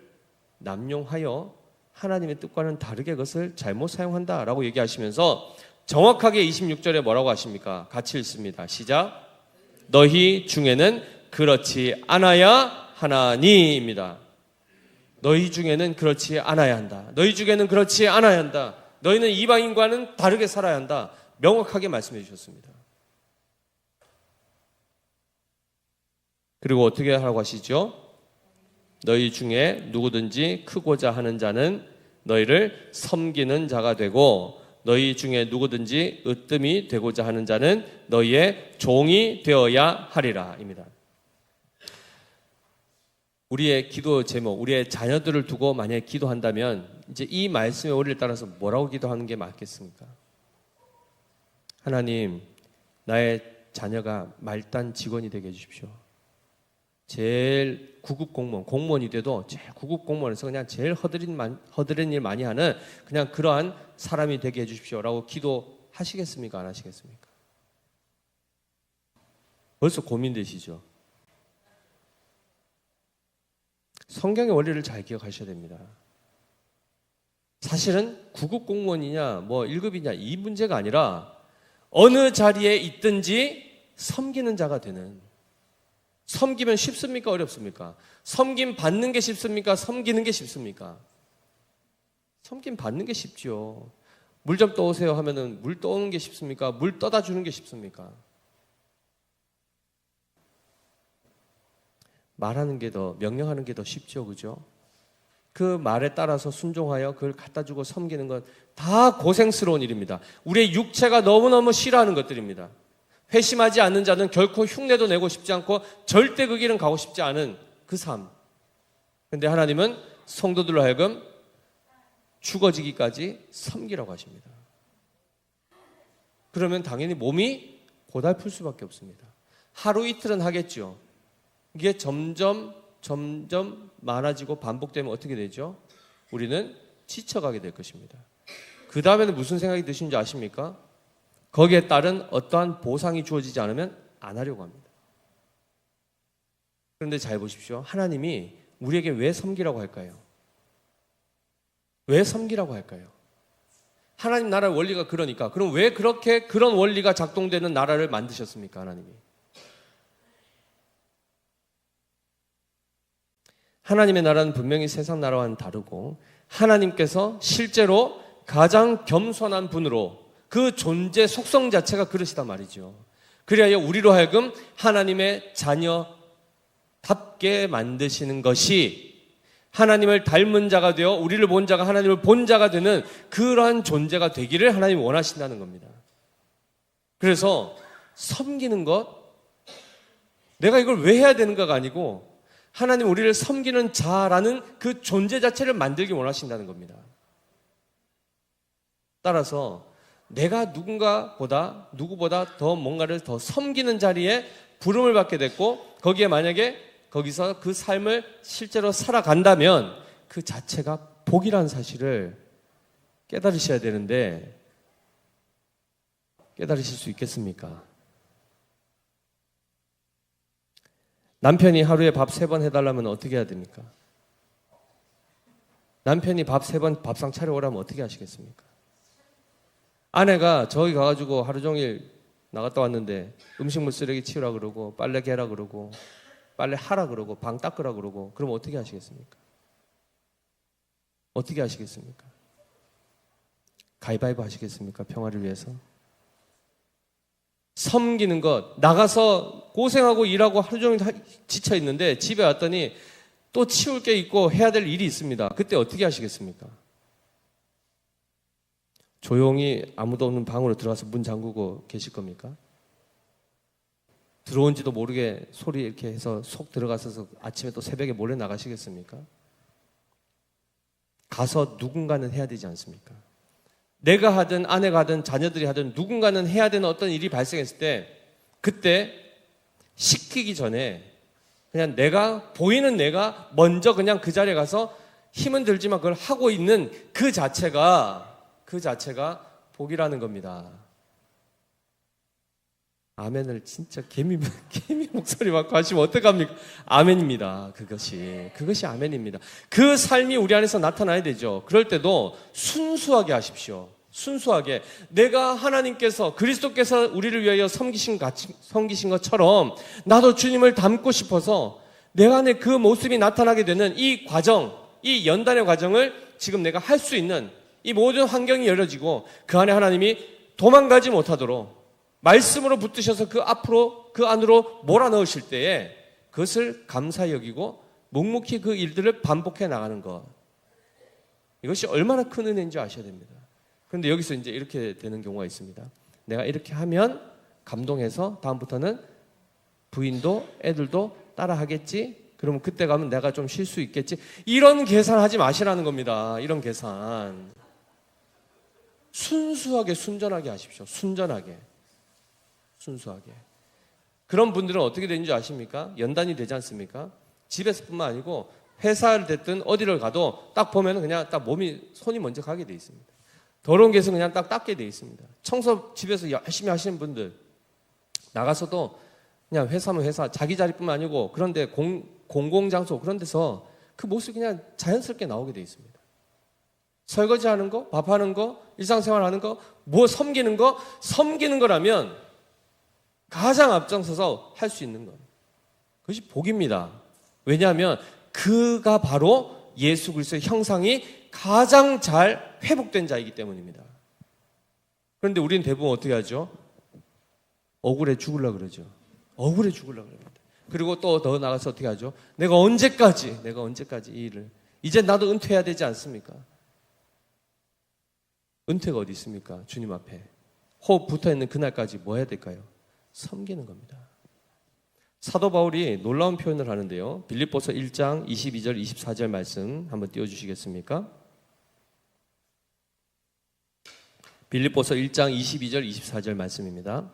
남용하여 하나님의 뜻과는 다르게 그것을 잘못 사용한다라고 얘기하시면서 정확하게 26절에 뭐라고 하십니까? 같이 읽습니다. 시작. 너희 중에는 그렇지 않아야 하나니입니다. 너희 중에는 그렇지 않아야 한다. 너희 중에는 그렇지 않아야 한다. 너희는 이방인과는 다르게 살아야 한다. 명확하게 말씀해 주셨습니다. 그리고 어떻게 하라고 하시죠? 너희 중에 누구든지 크고자 하는 자는 너희를 섬기는 자가 되고 너희 중에 누구든지 으뜸이 되고자 하는 자는 너희의 종이 되어야 하리라 입니다. 우리의 기도 제목, 우리의 자녀들을 두고 만약에 기도한다면 이제 이 말씀의 원리를 따라서 뭐라고 기도하는 게 맞겠습니까? 하나님, 나의 자녀가 말단 직원이 되게 해주십시오. 제일 구급 공무원이 돼도 제일 구급 공무원에서 그냥 제일 허드렛 일 많이 하는 그냥 그러한 사람이 되게 해주십시오라고 기도하시겠습니까? 안 하시겠습니까? 벌써 고민되시죠? 성경의 원리를 잘 기억하셔야 됩니다. 사실은 구급 공무원이냐 뭐 1급이냐 이 문제가 아니라 어느 자리에 있든지 섬기는 자가 되는, 섬기면 쉽습니까? 어렵습니까? 섬김 받는 게 쉽습니까? 섬기는 게 쉽습니까? 섬김 받는 게 쉽죠. 물 좀 떠오세요 하면은 물 떠오는 게 쉽습니까? 물 떠다 주는 게 쉽습니까? 말하는 게 더, 명령하는 게 더 쉽죠. 그죠? 그 말에 따라서 순종하여 그걸 갖다 주고 섬기는 건 다 고생스러운 일입니다. 우리의 육체가 너무너무 싫어하는 것들입니다. 회심하지 않는 자는 결코 흉내도 내고 싶지 않고 절대 그 길은 가고 싶지 않은 그 삶. 그런데 하나님은 성도들로 하여금 죽어지기까지 섬기라고 하십니다. 그러면 당연히 몸이 고달플 수밖에 없습니다. 하루 이틀은 하겠죠. 이게 점점 많아지고 반복되면 어떻게 되죠? 우리는 지쳐가게 될 것입니다. 그 다음에는 무슨 생각이 드시는지 아십니까? 거기에 따른 어떠한 보상이 주어지지 않으면 안 하려고 합니다. 그런데 잘 보십시오. 하나님이 우리에게 왜 섬기라고 할까요? 왜 섬기라고 할까요? 하나님 나라의 원리가 그러니까. 그럼 왜 그렇게 그런 원리가 작동되는 나라를 만드셨습니까? 하나님이. 하나님의 나라는 분명히 세상 나라와는 다르고 하나님께서 실제로 가장 겸손한 분으로 그 존재 속성 자체가 그러시단 말이죠. 그리하여 우리로 하여금 하나님의 자녀답게 만드시는 것이 하나님을 닮은 자가 되어 우리를 본 자가 하나님을 본 자가 되는 그러한 존재가 되기를 하나님이 원하신다는 겁니다. 그래서 섬기는 것, 내가 이걸 왜 해야 되는가가 아니고 하나님 우리를 섬기는 자라는 그 존재 자체를 만들기 원하신다는 겁니다. 따라서 내가 누구보다 더 뭔가를 더 섬기는 자리에 부름을 받게 됐고 거기에 만약에 거기서 그 삶을 실제로 살아간다면 그 자체가 복이라는 사실을 깨달으셔야 되는데 깨달으실 수 있겠습니까? 남편이 하루에 밥 3번 해달라면 어떻게 해야 됩니까? 남편이 밥 3번 밥상 차려오라면 어떻게 하시겠습니까? 아내가 저기 가가지고 하루 종일 나갔다 왔는데 음식물 쓰레기 치우라 그러고 빨래 개라 그러고 빨래 하라 그러고 방 닦으라 그러고 그럼 어떻게 하시겠습니까? 어떻게 하시겠습니까? 가위바위보 하시겠습니까? 평화를 위해서? 섬기는 것, 나가서 고생하고 일하고 하루 종일 지쳐 있는데 집에 왔더니 또 치울 게 있고 해야 될 일이 있습니다. 그때 어떻게 하시겠습니까? 조용히 아무도 없는 방으로 들어가서 문 잠그고 계실 겁니까? 들어온지도 모르게 소리 이렇게 해서 속 들어가서 아침에 또 새벽에 몰래 나가시겠습니까? 가서 누군가는 해야 되지 않습니까? 내가 하든 아내가 하든 자녀들이 하든 누군가는 해야 되는 어떤 일이 발생했을 때 그때 시키기 전에 그냥 보이는 내가 먼저 그냥 그 자리에 가서 힘은 들지만 그걸 하고 있는 그 자체가 복이라는 겁니다. 아멘을 진짜 개미 목소리 받고 하시면 어떡합니까? 아멘입니다. 그것이 아멘입니다. 그 삶이 우리 안에서 나타나야 되죠. 그럴 때도 순수하게 하십시오. 순수하게 내가 하나님께서 그리스도께서 우리를 위하여 섬기신 것처럼 나도 주님을 닮고 싶어서 내 안에 그 모습이 나타나게 되는 이 과정, 이 연단의 과정을 지금 내가 할 수 있는 이 모든 환경이 열려지고 그 안에 하나님이 도망가지 못하도록 말씀으로 붙드셔서 그 안으로 몰아넣으실 때에 그것을 감사히 여기고 묵묵히 그 일들을 반복해 나가는 것. 이것이 얼마나 큰 은혜인지 아셔야 됩니다. 그런데 여기서 이제 이렇게 되는 경우가 있습니다. 내가 이렇게 하면 감동해서 다음부터는 부인도 애들도 따라 하겠지? 그러면 그때 가면 내가 좀 쉴 수 있겠지? 이런 계산하지 마시라는 겁니다. 이런 계산. 순수하게 순전하게 하십시오. 순수하게. 그런 분들은 어떻게 되는 줄 아십니까? 연단이 되지 않습니까? 집에서뿐만 아니고 회사를 됐든 어디를 가도 딱 보면 그냥 딱 손이 먼저 가게 돼 있습니다. 더러운 게서 그냥 딱 닦게 돼 있습니다. 청소 집에서 열심히 하시는 분들 나가서도 그냥 회사면 회사 자기 자리뿐만 아니고 그런데 공공장소 그런 데서 그 모습이 그냥 자연스럽게 나오게 돼 있습니다. 설거지하는 거, 밥하는 거, 일상생활하는 거, 뭐 섬기는 거라면 가장 앞장서서 할 수 있는 것. 그것이 복입니다. 왜냐하면 그가 바로 예수 그리스도의 형상이 가장 잘 회복된 자이기 때문입니다. 그런데 우리는 대부분 어떻게 하죠? 억울해 죽으려고 그러죠. 억울해 죽으려고 그럽니다. 그리고 또 더 나가서 어떻게 하죠? 내가 언제까지 이 일을 이제 나도 은퇴해야 되지 않습니까? 은퇴가 어디 있습니까? 주님 앞에 호흡 붙어있는 그날까지 뭐 해야 될까요? 섬기는 겁니다. 사도 바울이 놀라운 표현을 하는데요. 빌립보서 1장 22절 24절 말씀 한번 띄워주시겠습니까? 빌립보서 1장 22절 24절 말씀입니다.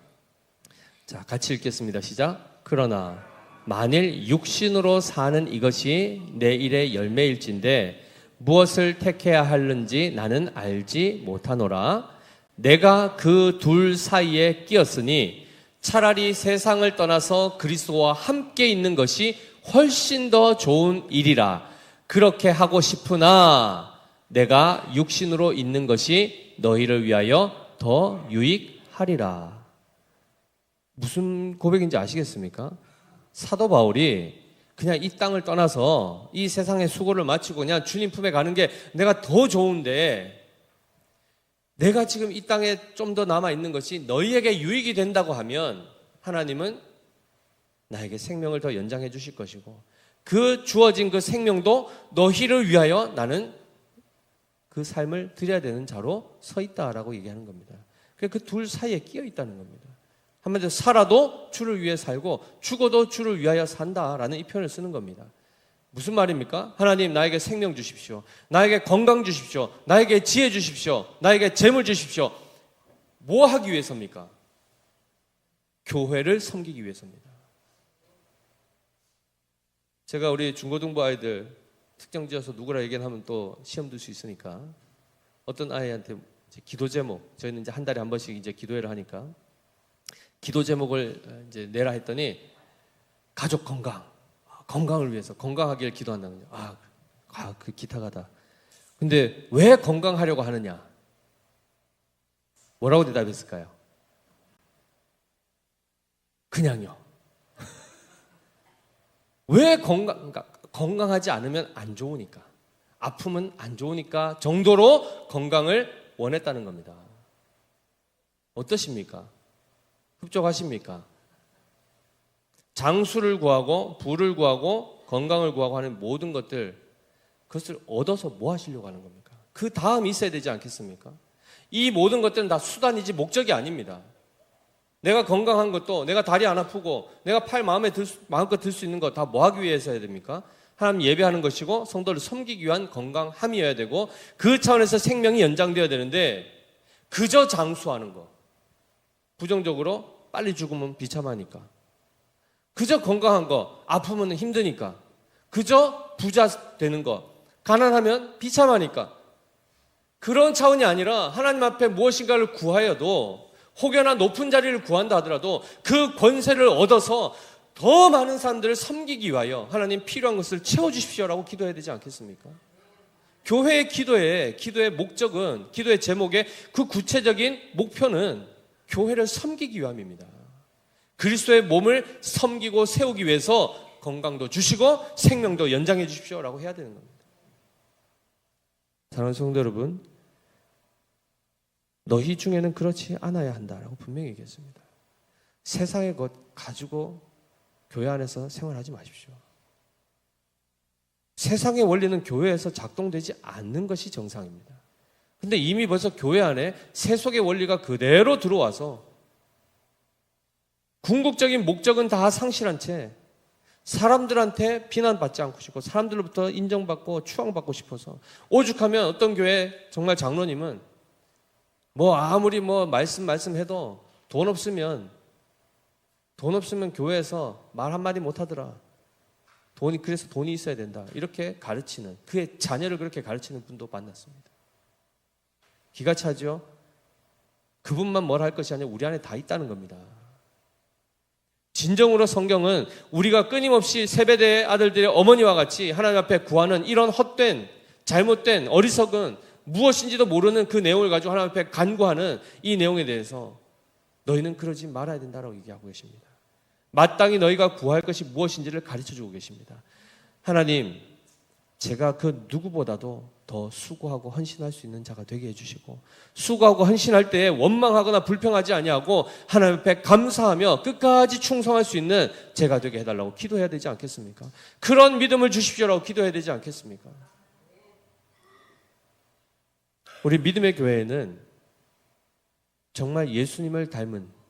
자, 같이 읽겠습니다. 시작. 그러나 만일 육신으로 사는 이것이 내 일의 열매일진데 무엇을 택해야 하는지 나는 알지 못하노라. 내가 그 둘 사이에 끼었으니 차라리 세상을 떠나서 그리스도와 함께 있는 것이 훨씬 더 좋은 일이라. 그렇게 하고 싶으나 내가 육신으로 있는 것이 너희를 위하여 더 유익하리라. 무슨 고백인지 아시겠습니까? 사도 바울이 그냥 이 땅을 떠나서 이 세상의 수고를 마치고 그냥 주님 품에 가는 게 내가 더 좋은데 내가 지금 이 땅에 좀 더 남아있는 것이 너희에게 유익이 된다고 하면 하나님은 나에게 생명을 더 연장해 주실 것이고 그 주어진 그 생명도 너희를 위하여 나는 그 삶을 드려야 되는 자로 서 있다라고 얘기하는 겁니다. 그 둘 사이에 끼어 있다는 겁니다. 한마디로 살아도 주를 위해 살고 죽어도 주를 위하여 산다라는 이 표현을 쓰는 겁니다. 무슨 말입니까? 하나님 나에게 생명 주십시오. 나에게 건강 주십시오. 나에게 지혜 주십시오. 나에게 재물 주십시오. 뭐 하기 위해서입니까? 교회를 섬기기 위해서입니다. 제가 우리 중고등부 아이들 특정 지어서 누구라 얘기하면 또 시험 들 수 있으니까 어떤 아이한테 기도 제목, 저희는 이제 한 달에 한 번씩 이제 기도회를 하니까 기도 제목을 이제 내라 했더니 가족 건강을 위해서 건강하기를 기도한다는 거예요. 그 기타가다. 근데 왜 건강하려고 하느냐? 뭐라고 대답했을까요? 그냥요. 왜 건강하지 않으면 안 좋으니까, 아프면 안 좋으니까 정도로 건강을 원했다는 겁니다. 어떠십니까? 흡족하십니까? 장수를 구하고 부를 구하고 건강을 구하고 하는 모든 것들, 그것을 얻어서 뭐 하시려고 하는 겁니까? 그 다음이 있어야 되지 않겠습니까? 이 모든 것들은 다 수단이지 목적이 아닙니다. 내가 건강한 것도, 내가 다리 안 아프고 내가 팔 마음껏 들 수 있는 거 다 뭐 하기 위해서 해야 됩니까? 하나님 예배하는 것이고 성도를 섬기기 위한 건강함이어야 되고 그 차원에서 생명이 연장되어야 되는데 그저 장수하는 거, 부정적으로 빨리 죽으면 비참하니까, 그저 건강한 거, 아프면 힘드니까, 그저 부자 되는 거, 가난하면 비참하니까, 그런 차원이 아니라 하나님 앞에 무엇인가를 구하여도 혹여나 높은 자리를 구한다 하더라도 그 권세를 얻어서 더 많은 사람들을 섬기기 위하여 하나님 필요한 것을 채워주십시오라고 기도해야 되지 않겠습니까? 교회의 기도의 목적은, 기도의 제목의 그 구체적인 목표는 교회를 섬기기 위함입니다. 그리스도의 몸을 섬기고 세우기 위해서 건강도 주시고 생명도 연장해 주십시오라고 해야 되는 겁니다. 사랑하는 성도 여러분, 너희 중에는 그렇지 않아야 한다라고 분명히 얘기했습니다. 세상의 것 가지고 교회 안에서 생활하지 마십시오. 세상의 원리는 교회에서 작동되지 않는 것이 정상입니다. 근데 이미 벌써 교회 안에 세속의 원리가 그대로 들어와서 궁극적인 목적은 다 상실한 채 사람들한테 비난받지 않고 싶고 사람들로부터 인정받고 추앙받고 싶어서, 오죽하면 어떤 교회 정말 장로님은 아무리 말씀해도 돈 돈 없으면 교회에서 말 한마디 못하더라. 그래서 돈이 있어야 된다. 이렇게 가르치는, 그의 자녀를 그렇게 가르치는 분도 만났습니다. 기가 차죠? 그분만 뭘 할 것이 아니라 우리 안에 다 있다는 겁니다. 진정으로 성경은 우리가 끊임없이 세베대의 아들들의 어머니와 같이 하나님 앞에 구하는 이런 헛된, 잘못된, 어리석은 무엇인지도 모르는 그 내용을 가지고 하나님 앞에 간구하는 이 내용에 대해서 너희는 그러지 말아야 된다라고 얘기하고 계십니다. 마땅히 너희가 구할 것이 무엇인지를 가르쳐주고 계십니다. 하나님, 제가 그 누구보다도 더 수고하고 헌신할 수 있는 자가 되게 해주시고, 수고하고 헌신할 때에 원망하거나 불평하지 아니하고 하나님 앞에 감사하며 끝까지 충성할 수 있는 제가 되게 해달라고 기도해야 되지 않겠습니까? 그런 믿음을 주십시오라고 기도해야 되지 않겠습니까? 우리 믿음의 교회에는 정말 예수님을 닮은,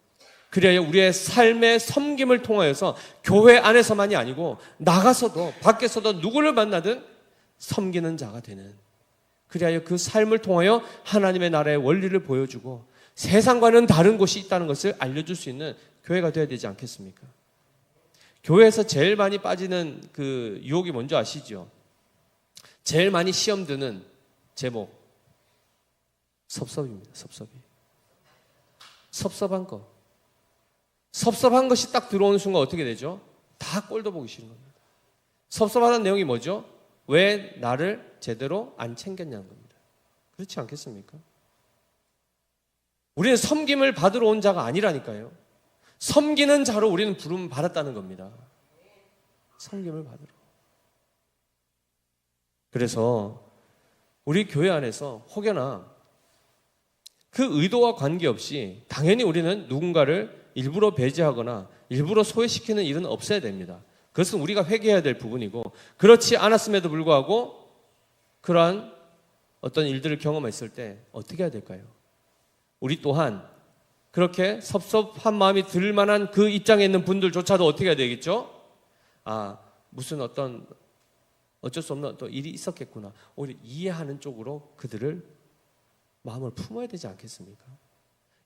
그래야 우리의 삶의 섬김을 통하여서 교회 안에서만이 아니고 나가서도 밖에서도 누구를 만나든 섬기는 자가 되는, 그래야 그 삶을 통하여 하나님의 나라의 원리를 보여주고 세상과는 다른 곳이 있다는 것을 알려줄 수 있는 교회가 되어야 되지 않겠습니까? 교회에서 제일 많이 빠지는 그 유혹이 뭔지 아시죠? 제일 많이 시험 드는 제목, 섭섭입니다. 섭섭한 거. 섭섭한 것이 딱 들어오는 순간 어떻게 되죠? 다 꼴도 보기 싫은 겁니다. 섭섭하다는 내용이 뭐죠? 왜 나를 제대로 안 챙겼냐는 겁니다. 그렇지 않겠습니까? 우리는 섬김을 받으러 온 자가 아니라니까요. 섬기는 자로 우리는 부름 받았다는 겁니다. 섬김을 받으러. 그래서 우리 교회 안에서 혹여나 그 의도와 관계없이 당연히 우리는 누군가를 일부러 배제하거나 일부러 소외시키는 일은 없어야 됩니다. 그것은 우리가 회개해야 될 부분이고, 그렇지 않았음에도 불구하고 그러한 어떤 일들을 경험했을 때 어떻게 해야 될까요? 우리 또한 그렇게 섭섭한 마음이 들 만한 그 입장에 있는 분들조차도 어떻게 해야 되겠죠? 무슨 어쩔 수 없는 또 일이 있었겠구나. 오히려 이해하는 쪽으로 그들을 마음을 품어야 되지 않겠습니까?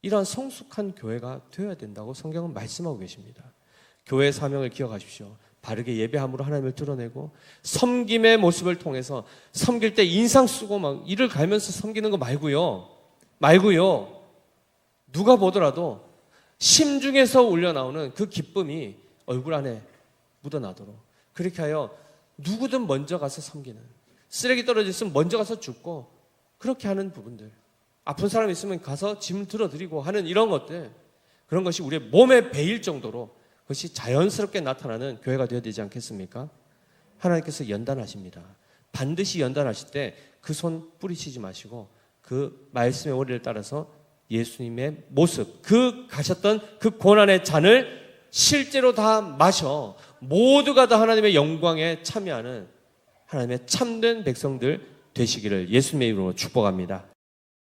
이러한 성숙한 교회가 되어야 된다고 성경은 말씀하고 계십니다. 교회의 사명을 기억하십시오. 바르게 예배함으로 하나님을 드러내고 섬김의 모습을 통해서, 섬길 때 인상 쓰고 막 이를 갈면서 섬기는 거 말고요. 누가 보더라도 심중에서 울려나오는 그 기쁨이 얼굴 안에 묻어나도록, 그렇게 하여 누구든 먼저 가서 섬기는, 쓰레기 떨어져 있으면 먼저 가서 줍고, 그렇게 하는 부분들, 아픈 사람 있으면 가서 짐을 들어드리고 하는 이런 것들, 그런 것이 우리의 몸에 배일 정도로 그것이 자연스럽게 나타나는 교회가 되어야 되지 않겠습니까? 하나님께서 연단하십니다. 반드시 연단하실 때 그 손 뿌리치지 마시고 그 말씀의 원리를 따라서 예수님의 모습, 그 가셨던 그 고난의 잔을 실제로 다 마셔 모두가 다 하나님의 영광에 참여하는 하나님의 참된 백성들 되시기를 예수님의 이름으로 축복합니다.